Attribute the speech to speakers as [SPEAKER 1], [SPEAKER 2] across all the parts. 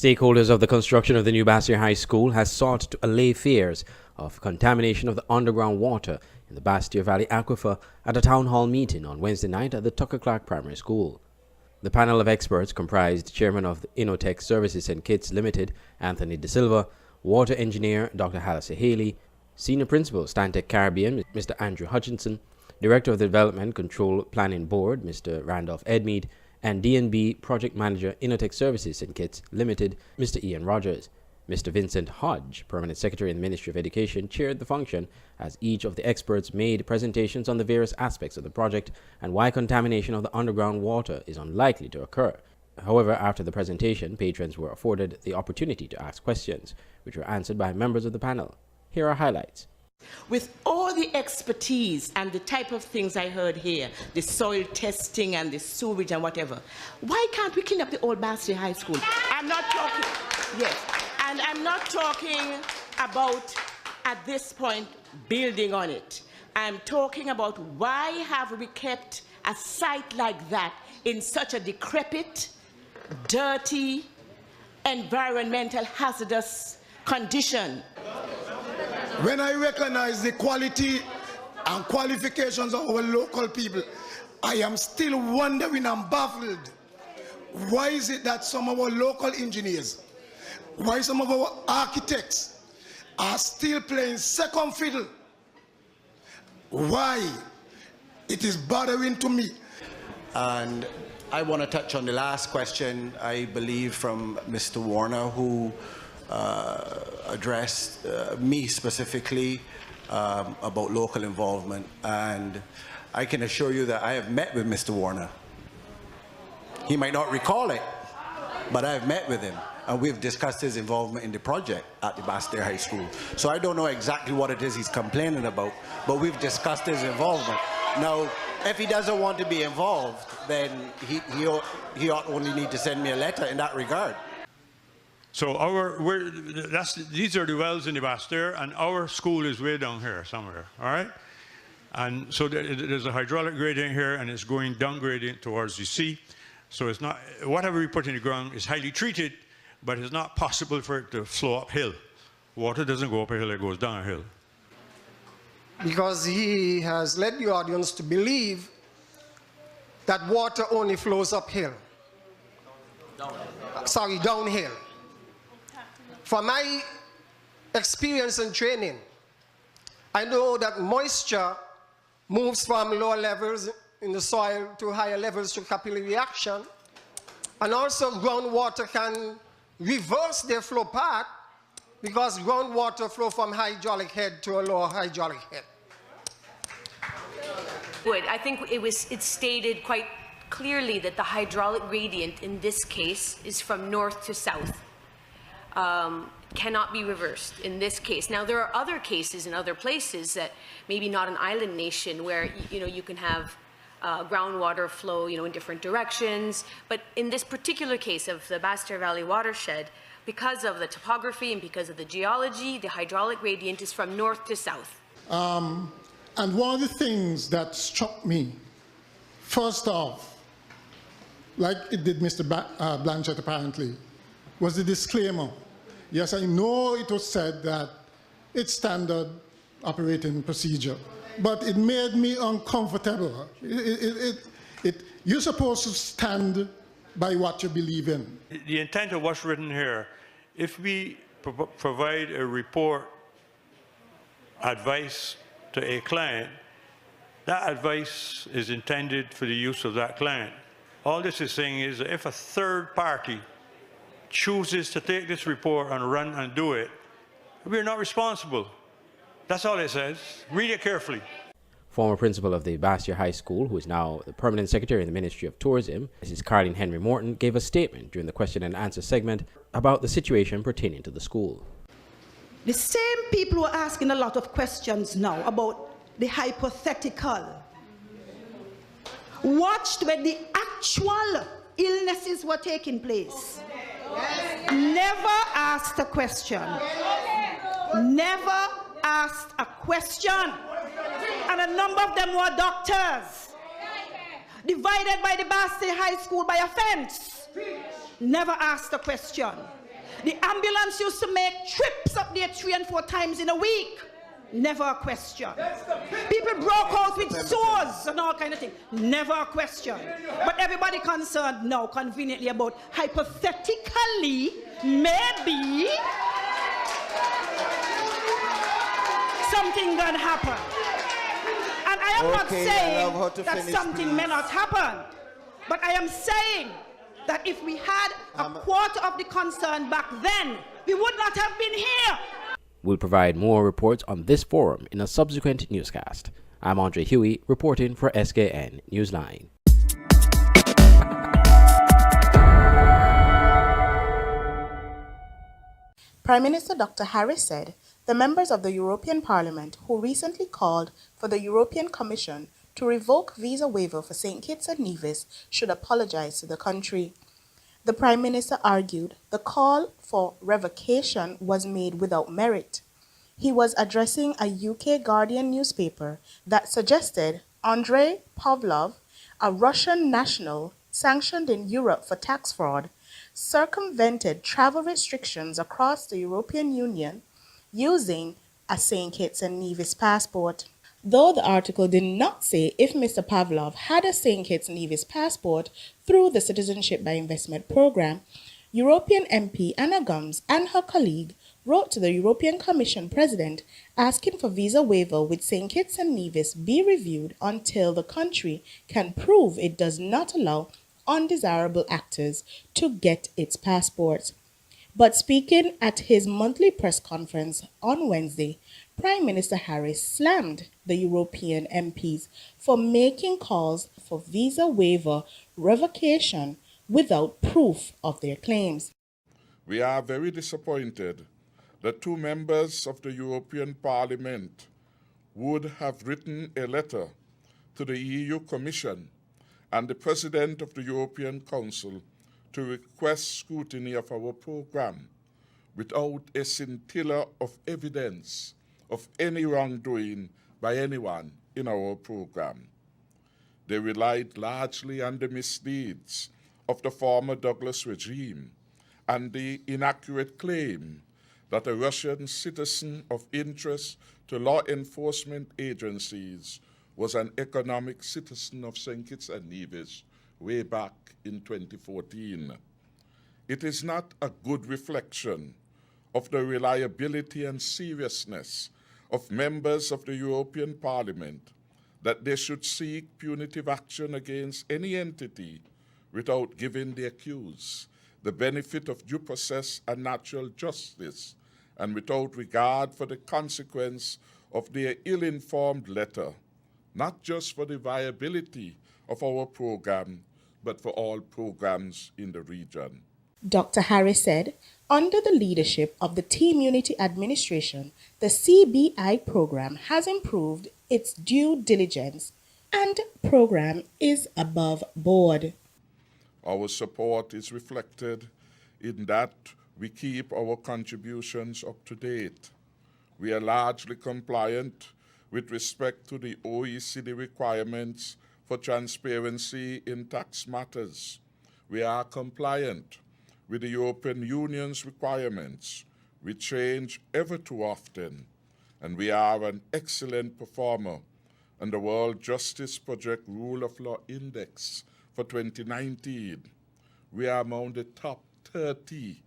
[SPEAKER 1] Stakeholders of the construction of the new Bastille High School has sought to allay fears of contamination of the underground water in the Bastille Valley Aquifer at a town hall meeting on Wednesday night at the Tucker Clark Primary School. The panel of experts comprised Chairman of the Innotech Services and Kits Limited, Anthony De Silva, Water Engineer Dr. Hallis Haley, Senior Principal, Stantec Caribbean, Mr. Andrew Hutchinson, Director of the Development Control Planning Board, Mr. Randolph Edmead, and D&B Project Manager, Innotech Services and Kits Limited, Mr. Ian Rogers. Mr. Vincent Hodge, Permanent Secretary in the Ministry of Education, chaired the function as each of the experts made presentations on the various aspects of the project and why contamination of the underground water is unlikely to occur. However, after the presentation, patrons were afforded the opportunity to ask questions, which were answered by members of the panel. Here are highlights.
[SPEAKER 2] With all the expertise and the type of things I heard here, the soil testing and the sewage and whatever, why can't we clean up the old Bastille High School? I'm not talking, yes, and I'm not talking about, at this point, building on it. I'm talking about why have we kept a site like that in such a decrepit, dirty, environmental hazardous condition.
[SPEAKER 3] When I recognize the quality and qualifications of our local people, I am still wondering and baffled. Why is it that some of our local engineers, why some of our architects are still playing second fiddle? Why? It is bothering to me.
[SPEAKER 4] And I want to touch on the last question, I believe, from Mr. Warner, who addressed me specifically about local involvement, and I can assure you that I have met with Mr. Warner. He might not recall it, but I have met with him, and we've discussed his involvement in the project at the Bastille High School. So I don't know exactly what it is he's complaining about, but we've discussed his involvement. Now, if he doesn't want to be involved, then he ought only need to send me a letter in that regard.
[SPEAKER 5] So these are the wells in the Bastille, and our school is way down here somewhere, all right? And so there's a hydraulic gradient here, and it's going down gradient towards the sea. So it's not, whatever we put in the ground is highly treated, but it's not possible for it to flow uphill. Water doesn't go up a hill, it goes down a hill.
[SPEAKER 6] Because he has led the audience to believe that water only flows uphill. Downhill. From my experience and training, I know that moisture moves from lower levels in the soil to higher levels through capillary reaction, and also groundwater can reverse their flow path because groundwater flow from hydraulic head to a lower hydraulic head.
[SPEAKER 7] I think it's stated quite clearly that the hydraulic gradient in this case is from north to south. Cannot be reversed in this case. Now, there are other cases in other places that maybe not an island nation where you can have groundwater flow in different directions, but in this particular case of the Bastille Valley watershed, because of the topography and because of the geology, the hydraulic gradient is from north to south.
[SPEAKER 8] And one of the things that struck me, first off, like it did Mr. Blanchett apparently, was the disclaimer. Yes, I know it was said that it's standard operating procedure, but it made me uncomfortable. You're supposed to stand by what you believe in.
[SPEAKER 5] The intent of what's written here, if we provide a report, advice to a client, that advice is intended for the use of that client. All this is saying is that if a third party chooses to take this report and run and do it, we're not responsible. That's all it says. Read it carefully.
[SPEAKER 1] Former principal of the Bastille High School, who is now the Permanent Secretary in the Ministry of Tourism, Mrs. Carleen Henry Morton, gave a statement during the question and answer segment about the situation pertaining to the school.
[SPEAKER 9] The same people who are asking a lot of questions now about the hypothetical watched when the actual illnesses were taking place. Never asked a question. Never asked a question. And a number of them were doctors. Divided by the Bastille High School by a fence. Never asked a question. The ambulance used to make trips up there 3 and 4 times in a week. Never a question. People broke out with swords and all kind of things. Never a question. But everybody concerned now conveniently about hypothetically, maybe something gonna happen. And I am not saying that something may not happen. But I am saying that if we had a quarter of the concern back then, we would not have been here.
[SPEAKER 1] We'll provide more reports on this forum in a subsequent newscast. I'm Andre Huey, reporting for Skn Newsline.
[SPEAKER 10] Prime Minister Dr. Harris said the members of the European Parliament who recently called for the European Commission to revoke visa waiver for St. Kitts and Nevis should apologize to the country. The Prime Minister argued the call for revocation was made without merit. He was addressing a UK Guardian newspaper that suggested Andrei Pavlov, a Russian national sanctioned in Europe for tax fraud, circumvented travel restrictions across the European Union using a St. Kitts and Nevis passport. Though the article did not say if Mr. Pavlov had a St. Kitts and Nevis passport through the Citizenship by Investment program, European MP Anna Gomes and her colleague wrote to the European Commission President asking for visa waiver with St. Kitts and Nevis be reviewed until the country can prove it does not allow undesirable actors to get its passports. But speaking at his monthly press conference on Wednesday, Prime Minister Harris slammed the European MPs for making calls for visa waiver revocation without proof of their claims.
[SPEAKER 11] We are very disappointed that 2 members of the European Parliament would have written a letter to the EU Commission and the President of the European Council to request scrutiny of our program without a scintilla of evidence of any wrongdoing by anyone in our program. They relied largely on the misdeeds of the former Douglas regime and the inaccurate claim that a Russian citizen of interest to law enforcement agencies was an economic citizen of St. Kitts and Nevis way back in 2014. It is not a good reflection of the reliability and seriousness of members of the European Parliament that they should seek punitive action against any entity without giving the accused the benefit of due process and natural justice, and without regard for the consequence of their ill-informed letter, not just for the viability of our program, but for all programs in the region.
[SPEAKER 10] Dr. Harris said, under the leadership of the Team Unity Administration, the CBI program has improved its due diligence and program is above board.
[SPEAKER 11] Our support is reflected in that we keep our contributions up to date. We are largely compliant with respect to the OECD requirements for transparency in tax matters. We are compliant with the European Union's requirements. We change ever too often, and we are an excellent performer on the World Justice Project Rule of Law Index for 2019. We are among the top 30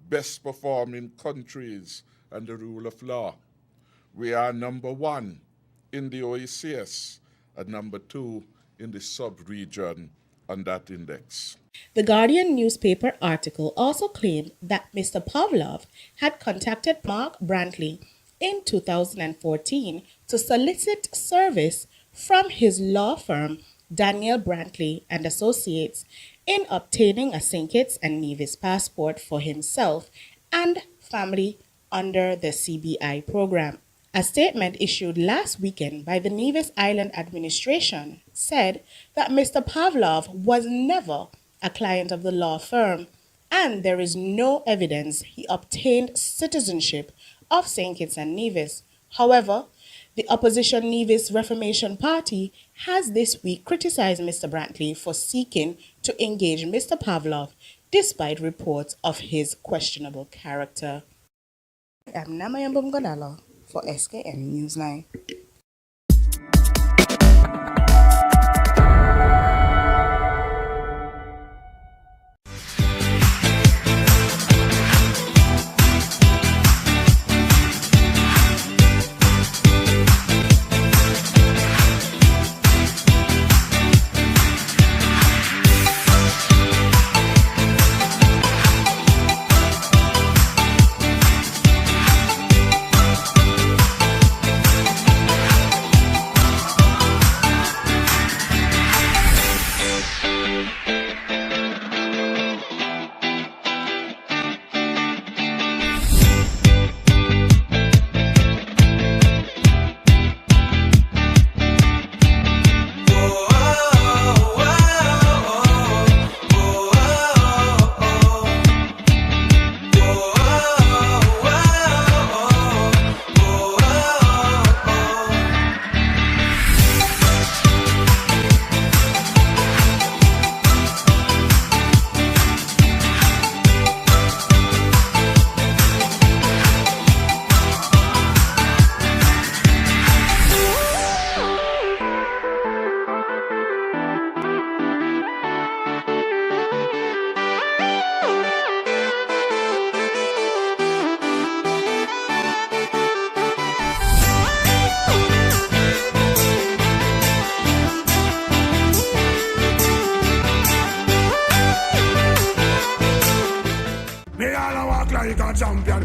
[SPEAKER 11] best performing countries on the rule of law. We are number 1 in the OECS and number 2 in the sub-region on that index.
[SPEAKER 10] The Guardian newspaper article also claimed that Mr. Pavlov had contacted Mark Brantley in 2014 to solicit service from his law firm Daniel Brantley and Associates in obtaining a St. Kitts and Nevis passport for himself and family under the CBI program. A statement issued last weekend by the Nevis Island administration said that Mr. Pavlov was never a client of the law firm, and there is no evidence he obtained citizenship of St. Kitts and Nevis. However, the opposition Nevis Reformation Party has this week criticized Mr. Brantley for seeking to engage Mr. Pavlov despite reports of his questionable character. I'm Namayambum Godalo for Skn Newsline.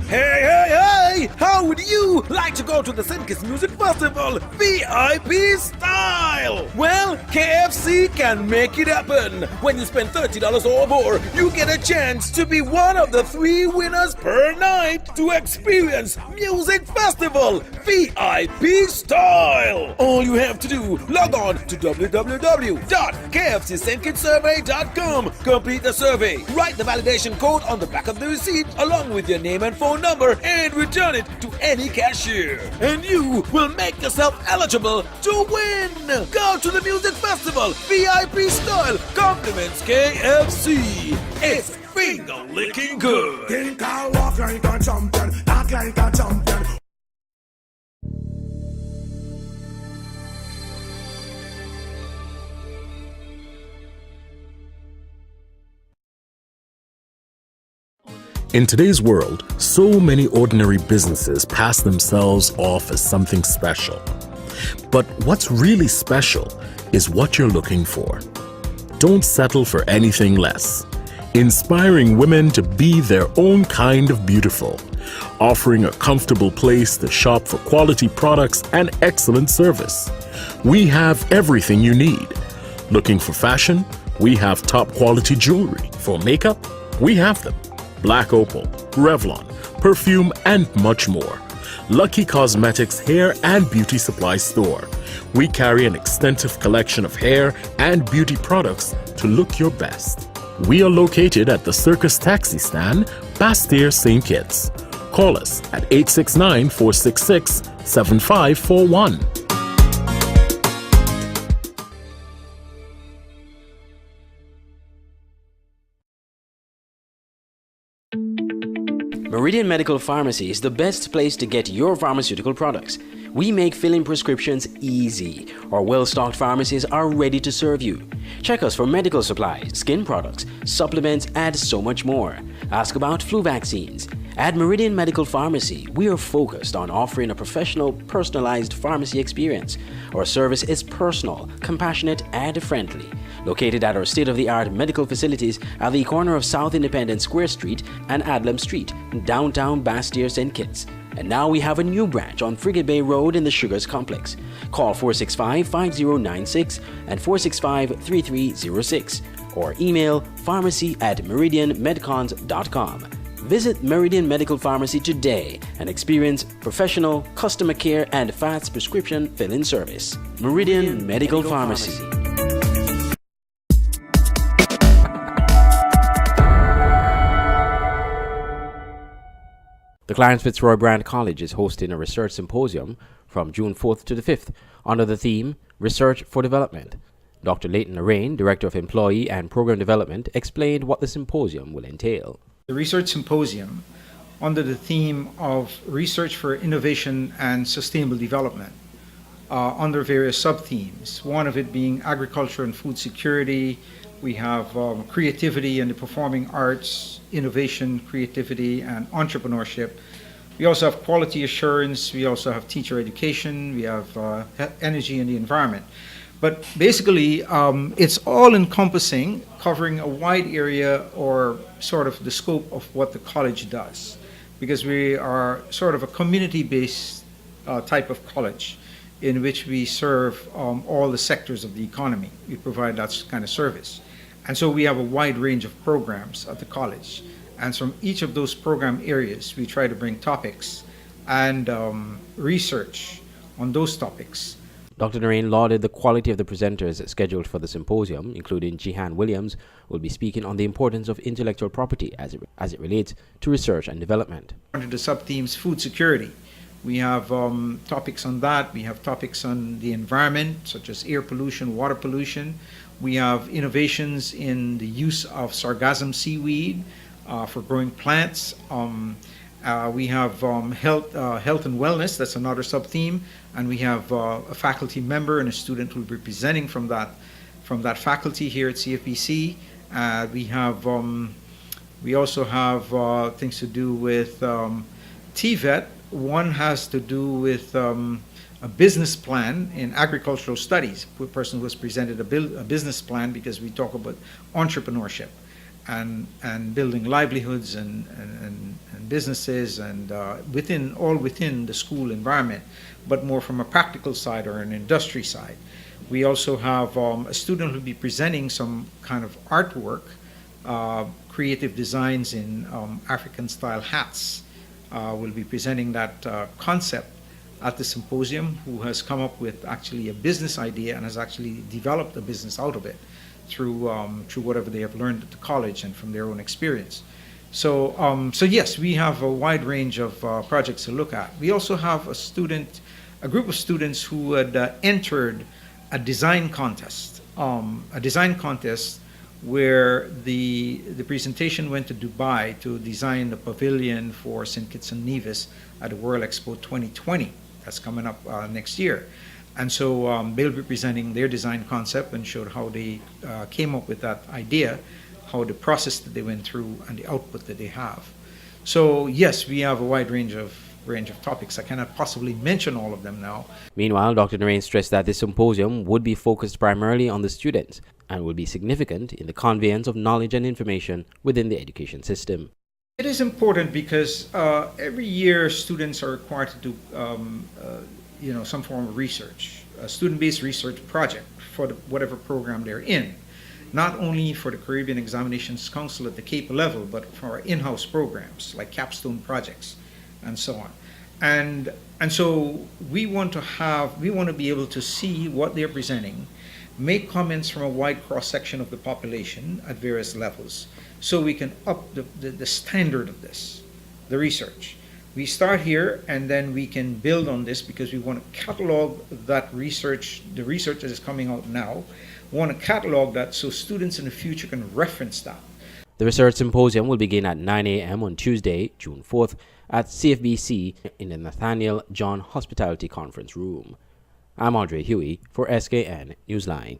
[SPEAKER 12] Hey! How would you like to go to the Skn Music Festival VIP style? Well, KFC can make it happen. When you spend $30 or more, you get a chance to be one of the 3 winners per night to experience Music Festival VIP style. All you have to do, log on to www.kfcsknsurvey.com. Complete the survey. Write the validation code on the back of the receipt along with your name and phone number and return it to any cashier. And you will make yourself eligible to win. Go to the Music Festival VIP style. Compliments KFC. It's finger licking good.
[SPEAKER 13] Think I walk like a champion, act like a champion.
[SPEAKER 14] In today's world, so many ordinary businesses pass themselves off as something special. But what's really special is what you're looking for. Don't settle for anything less. Inspiring women to be their own kind of beautiful. Offering a comfortable place to shop for quality products and excellent service. We have everything you need. Looking for fashion? We have top quality jewelry. For makeup? We have them. Black Opal, Revlon, perfume, and much more. Lucky Cosmetics Hair and Beauty Supply Store. We carry an extensive collection of hair and beauty products to look your best. We are located at the Circus Taxi Stand, Bastille St. Kitts. Call us at 869-466-7541.
[SPEAKER 1] Meridian Medical Pharmacy is the best place to get your pharmaceutical products. We make filling prescriptions easy. Our well-stocked pharmacies are ready to serve you. Check us for medical supplies, skin products, supplements, and so much more. Ask about flu vaccines. At Meridian Medical Pharmacy, we are focused on offering a professional, personalized pharmacy experience. Our service is personal, compassionate, and friendly. Located at our state-of-the-art medical facilities at the corner of South Independence Square Street and Adlam Street, downtown Bastille St. Kitts. And now we have a new branch on Frigate Bay Road in the Sugars Complex. Call 465-5096 and 465-3306 or email pharmacy@meridianmedcons.com. Visit Meridian Medical Pharmacy today and experience professional, customer care and fast prescription fill-in service. Meridian Medical Pharmacy. The Clarence Fitzroy Brand College is hosting a research symposium from June 4th to the 5th under the theme Research for Development. Dr. Leighton Narain, Director of Employee and Program Development, explained what the symposium will entail.
[SPEAKER 15] The research symposium under the theme of research for innovation and sustainable development under various sub-themes, one of it being agriculture and food security. We have creativity and the performing arts, innovation, creativity, and entrepreneurship. We also have quality assurance. We also have teacher education. We have energy and the environment. But basically, it's all encompassing, covering a wide area or sort of the scope of what the college does, because we are sort of a community-based type of college in which we serve all the sectors of the economy. We provide that kind of service. And so we have a wide range of programs at the college. And from each of those program areas, we try to bring topics and research on those topics.
[SPEAKER 1] Dr. Narain lauded the quality of the presenters scheduled for the symposium, including Jihan Williams, who will be speaking on the importance of intellectual property as it relates to research and development.
[SPEAKER 15] Under the sub-themes food security, we have topics on that. We have topics on the environment, such as air pollution, water pollution. We have innovations in the use of sargassum seaweed for growing plants. We have health and wellness, that's another sub-theme, and we have a faculty member and a student who will be presenting from that faculty here at CFBC. We also have things to do with TVET. One has to do with a business plan in agricultural studies. The person who has presented a business plan, because we talk about entrepreneurship and building livelihoods and businesses and within the school environment, but more from a practical side or an industry side. We also have a student who will be presenting some kind of artwork, creative designs in African style hats. Will be presenting that concept at the symposium, who has come up with actually a business idea and has actually developed a business out of it through whatever they have learned at the college and from their own experience. So yes, we have a wide range of projects to look at. We also have a group of students who had entered a design contest, where the presentation went to Dubai to design the pavilion for St. Kitts and Nevis at the World Expo 2020. That's coming up next year. And so they'll be presenting their design concept and showed how they came up with that idea, how the process that they went through, and the output that they have. So yes, we have a wide range of topics. I cannot possibly mention all of them now.
[SPEAKER 1] Meanwhile, Dr. Narain stressed that this symposium would be focused primarily on the students and will be significant in the conveyance of knowledge and information within the education system.
[SPEAKER 15] It is important because every year students are required to do some form of research, a student-based research project for whatever program they're in. Not only for the Caribbean Examinations Council at the Cape level, but for our in-house programs like capstone projects and so on. And so we want to be able to see what they're presenting, make comments from a wide cross-section of the population at various levels, so we can up the standard of this, the research. We start here and then we can build on this, because we want to catalog that research, the research that is coming out now. We want to catalog that so students in the future can reference that.
[SPEAKER 1] The research symposium will begin at 9 a.m. on Tuesday, June 4th at CFBC in the Nathaniel John Hospitality Conference Room. I'm Andre Huey for Skn Newsline.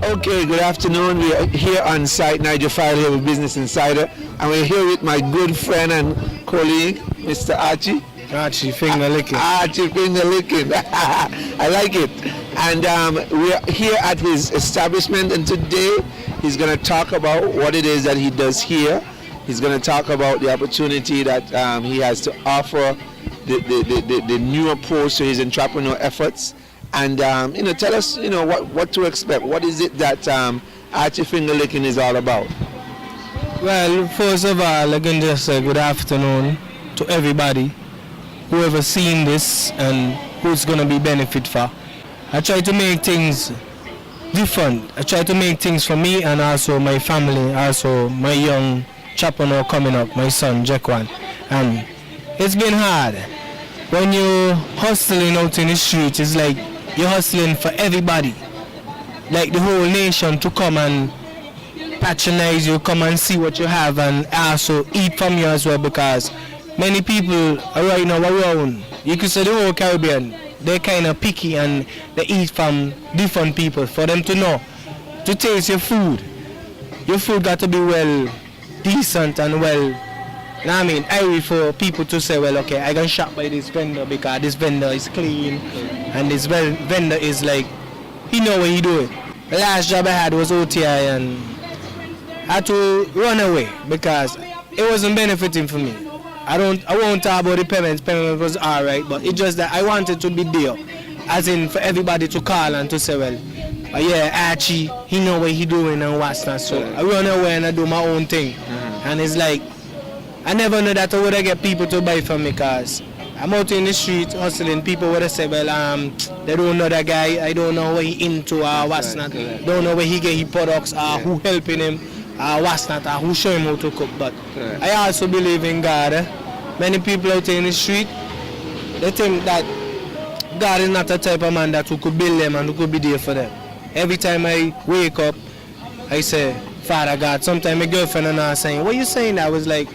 [SPEAKER 16] Okay, good afternoon. We are here on site, Nigel File here with Business Insider, and we're here with my good friend and colleague, Mr. Archie.
[SPEAKER 17] Archie Finger Licking.
[SPEAKER 16] Archie Finger Licking. I like it. And we are here at his establishment, and today he's going to talk about what it is that he does here. He's going to talk about the opportunity that he has to offer, the new approach to his entrepreneurial efforts. And tell us, what to expect. What is it that Archie Finger Licking is all about?
[SPEAKER 17] Well, first of all, I can just say good afternoon to everybody. whoever seen this and who's gonna be benefit for. I try to make things different. I try to make things for me and also my family, also my young chapper now coming up, my son Jekwan. And it's been hard. When you're hustling out in the streets, it's like you're hustling for everybody. Like the whole nation to come and patronize you, come and see what you have and also eat from you as well, because many people are right now around. You could say the whole Caribbean, they're kind of picky and they eat from different people. For them to know, to taste your food got to be well decent and well, you know what I mean, airy for people to say, well, okay, I can shop by this vendor because this vendor is clean and this vendor is like, he know what he doing. The last job I had was OTI and I had to run away because it wasn't benefiting for me. I won't talk about the payments. Payment was all right, but it's just that I wanted to be there, as in for everybody to call and to say, well, yeah, Archie, he know what he doing and what's not. So I run away and I do my own thing. And it's like, I never know that I would get people to buy from me because I'm out in the street hustling. People would say, well, they don't know that guy. I don't know what he into or what's not. Don't know where he get his products or who helping him. What's not, who show him how to cook. But I also believe in God. Many people out in the street, they think that God is not the type of man that who could build them and who could be there for them. Every time I wake up, I say, Father God. Sometimes my girlfriend and I are saying, what are you saying? I was like,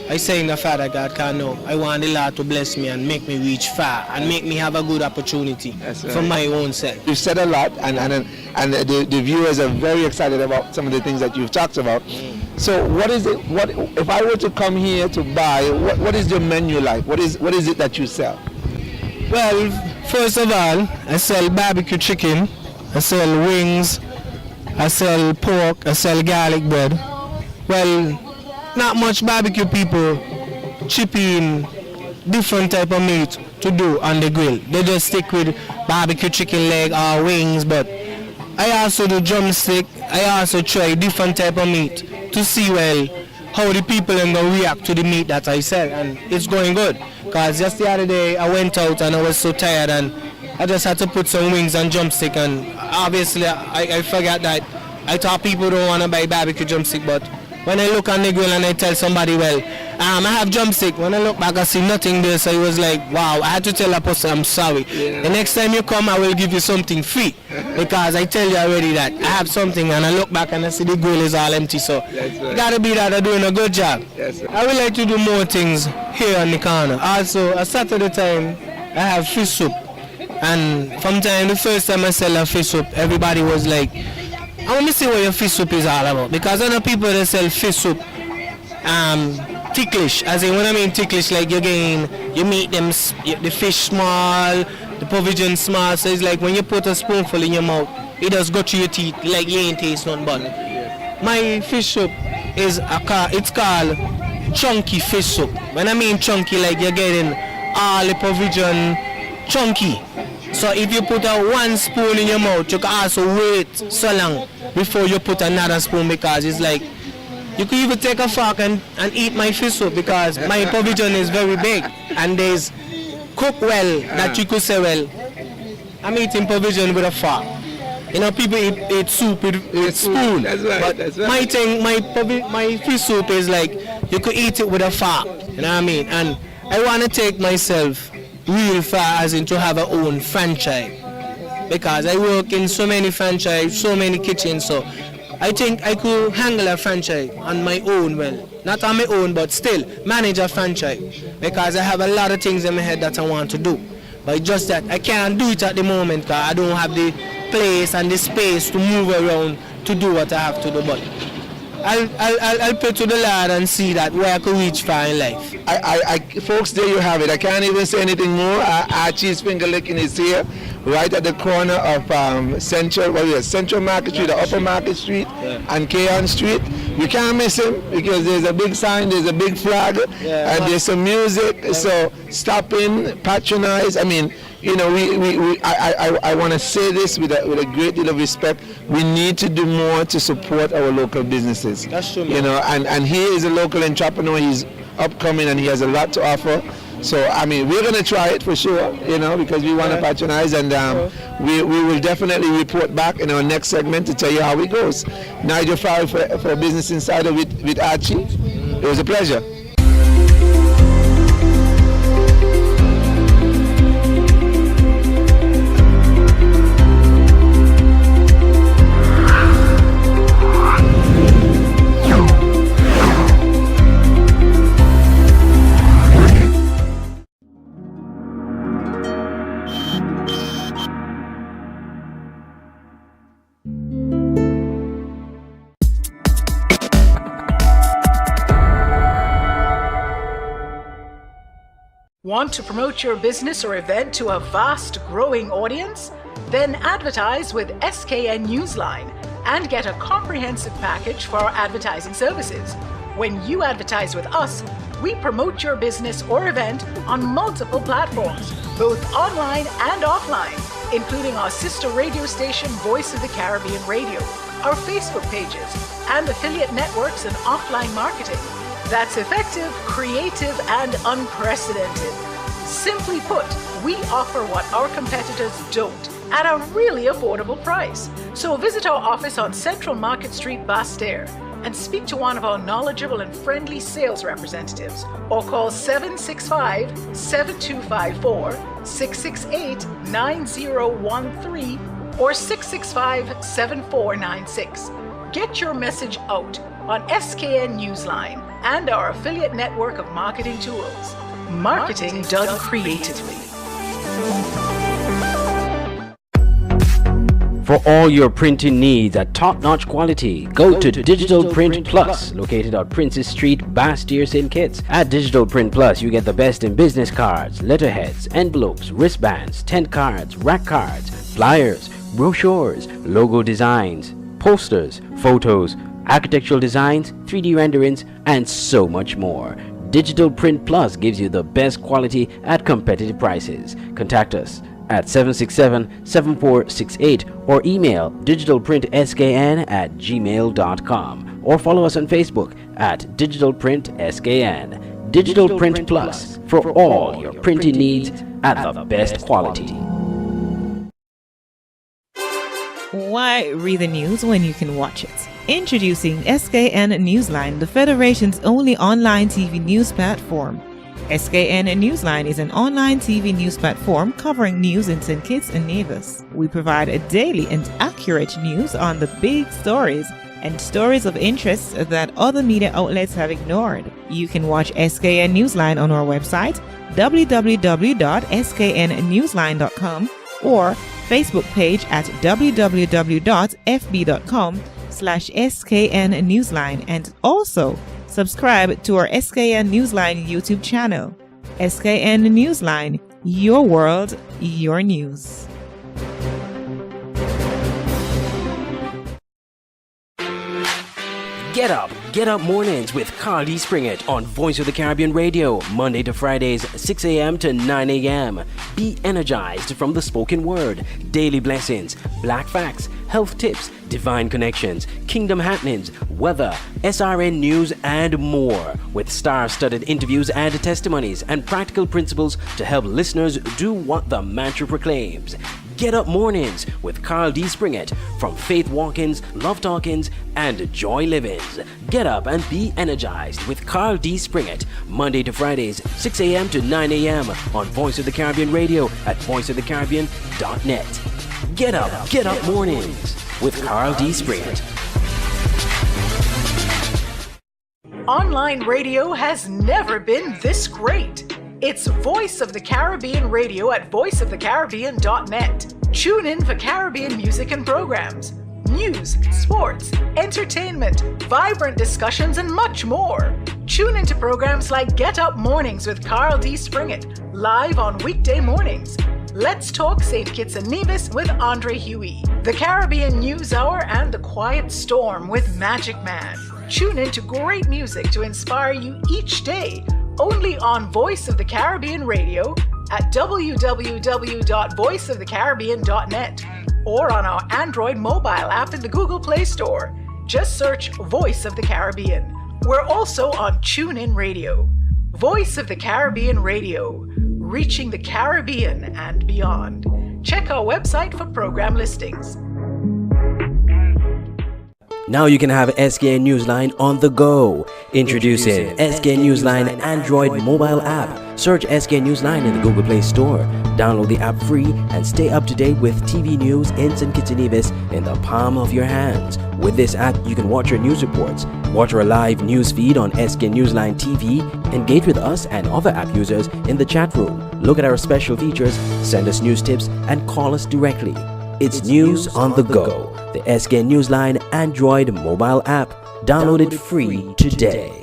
[SPEAKER 17] I saying that Father God can't know. I want the Lord to bless me and make me reach far and make me have a good opportunity for my own self.
[SPEAKER 16] You've said a lot, and the viewers are very excited about some of the things that you've talked about. So what is it? What if I were to come here to buy? What is your menu like? What is it that you sell?
[SPEAKER 17] Well, first of all, I sell barbecue chicken, I sell wings, I sell pork, I sell garlic bread. Well, not much barbecue people chip in different type of meat to do on the grill. They just stick with barbecue chicken leg or wings, but I also do drumstick. I also try different type of meat to see, well, how the people are going to react to the meat that I sell, and it's going good. Because just the other day I went out and I was so tired and I just had to put some wings and drumstick, and obviously I forgot that I thought people don't want to buy barbecue drumstick, but when I look on the grill and I tell somebody, well, I have drumstick, when I look back I see nothing there, so it was like, wow, I had to tell that person I'm sorry. The next time you come I will give you something free, because I tell you already that I have something and I look back and I see the grill is all empty, so it gotta be that I'm doing a good job. I would like to do more things here on the corner. Also, a Saturday time I have fish soup, and from the first time I sell a fish soup, everybody was like, I want to see what your fish soup is all about, because I know people that sell fish soup ticklish, as in when I mean ticklish, like you meet them, the fish small, the provision small, so it's like when you put a spoonful in your mouth, it just go through your teeth like you ain't taste nothing but. My fish soup is it's called chunky fish soup. When I mean chunky, like you're getting all the provision chunky. So if you put one spoon in your mouth, you can also wait so long before you put another spoon, because it's like you could even take a fork and eat my fish soup, because my provision is very big and there's cook well that you could say, well, I'm eating provision with a fork. You know, people eat soup with spoon. That's right. But my thing, my fish soup is like you could eat it with a fork. You know what I mean? And I want to take myself real far, as in to have our own franchise, because I work in so many franchise, so many kitchens, so I think I could handle a franchise on my own, well, not on my own, but still manage a franchise, because I have a lot of things in my head that I want to do, but just that I can't do it at the moment because I don't have the place and the space to move around to do what I have to do. But I'll pray to the Lord and see that where I could reach far in life.
[SPEAKER 16] Folks, there you have it. I can't even say anything more. Archie's finger licking is here, right at the corner of Central Market Street, or Upper Market Street, and Keon Street. You can't miss him because there's a big sign, there's a big flag, and there's some music. So stop in, patronize. I mean, you know, I want to say this with a great deal of respect. We need to do more to support our local businesses.
[SPEAKER 17] That's true, man.
[SPEAKER 16] You know, and he is a local entrepreneur. He's upcoming and he has a lot to offer. So, I mean, we're going to try it for sure, you know, because we want to patronize, and we will definitely report back in our next segment to tell you how it goes. Nigel Farrell for Business Insider with Archie. It was a pleasure.
[SPEAKER 18] Want to promote your business or event to a vast, growing audience? Then advertise with Skn Newsline and get a comprehensive package for our advertising services. When you advertise with us, we promote your business or event on multiple platforms, both online and offline, including our sister radio station, Voice of the Caribbean Radio, our Facebook pages, and affiliate networks and offline marketing. That's effective, creative, and unprecedented. Simply put, we offer what our competitors don't at a really affordable price. So visit our office on Central Market Street, Basse-Terre, and speak to one of our knowledgeable and friendly sales representatives, or call 765-7254, 668-9013, or 665-7496. Get your message out on Skn Newsline and our affiliate network of marketing tools. Marketing done creatively.
[SPEAKER 1] For all your printing needs at top-notch quality, go to Digital Print Plus, located on Princess Street, Basse-Terre, St. Kitts. At Digital Print Plus, you get the best in business cards, letterheads, envelopes, wristbands, tent cards, rack cards, flyers, brochures, logo designs, posters, photos, architectural designs, 3D renderings, and so much more. Digital Print Plus gives you the best quality at competitive prices. Contact us at 767-7468 or email digitalprintskn@gmail.com or follow us on Facebook at Digital Print SKN. Digital Print Plus for all your printing needs at the best quality.
[SPEAKER 19] Why read the news when you can watch it? Introducing Skn Newsline, the Federation's only online TV news platform. Skn Newsline is an online TV news platform covering news in St. Kitts and Nevis. We provide a daily and accurate news on the big stories and stories of interest that other media outlets have ignored. You can watch Skn Newsline on our website, www.sknnewsline.com, or Facebook page at www.fb.com/SKN Newsline, and also subscribe to our Skn Newsline YouTube channel. Skn Newsline, your world, your news.
[SPEAKER 1] Get up mornings with Carl D. Springett on Voice of the Caribbean Radio, Monday to Fridays, 6 a.m. to 9 a.m. Be energized from the spoken word, daily blessings, black facts, health tips, divine connections, kingdom happenings, weather, SRN news, and more, with star-studded interviews and testimonies and practical principles to help listeners do what the mantra proclaims. Get Up Mornings with Carl D. Springett from Faith Walkins, Love Talkins, and Joy Livings. Get up and be energized with Carl D. Springett, Monday to Fridays, 6 a.m. to 9 a.m. on Voice of the Caribbean Radio at voiceofthecaribbean.net. Get up mornings with Carl D. Springett.
[SPEAKER 18] Online radio has never been this great. It's Voice of the Caribbean Radio at voiceofthecaribbean.net. Tune in for Caribbean music and programs, news, sports, entertainment, vibrant discussions, and much more. Tune into programs like Get Up Mornings with Carl D. Springett, live on weekday mornings. Let's Talk St. Kitts and Nevis with Andre Huey. The Caribbean News Hour and The Quiet Storm with Magic Man. Tune in to great music to inspire you each day, only on Voice of the Caribbean Radio at www.voiceofthecaribbean.net or on our Android mobile app in the Google Play Store. Just search Voice of the Caribbean. We're also on TuneIn Radio. Voice of the Caribbean Radio, reaching the Caribbean and beyond. Check our website for program listings.
[SPEAKER 1] Now you can have Skn Newsline on the go. Introducing Skn Newsline Android mobile app. Search Skn Newsline in the Google Play Store. Download the app free and stay up to date with TV news in St. Kitts and Nevis in the palm of your hands. With this app, you can watch our news reports, watch our live news feed on Skn Newsline TV, engage with us and other app users in the chat room, look at our special features, send us news tips, and call us directly. It's news on the go. The Skn Newsline Android mobile app. Download it free today.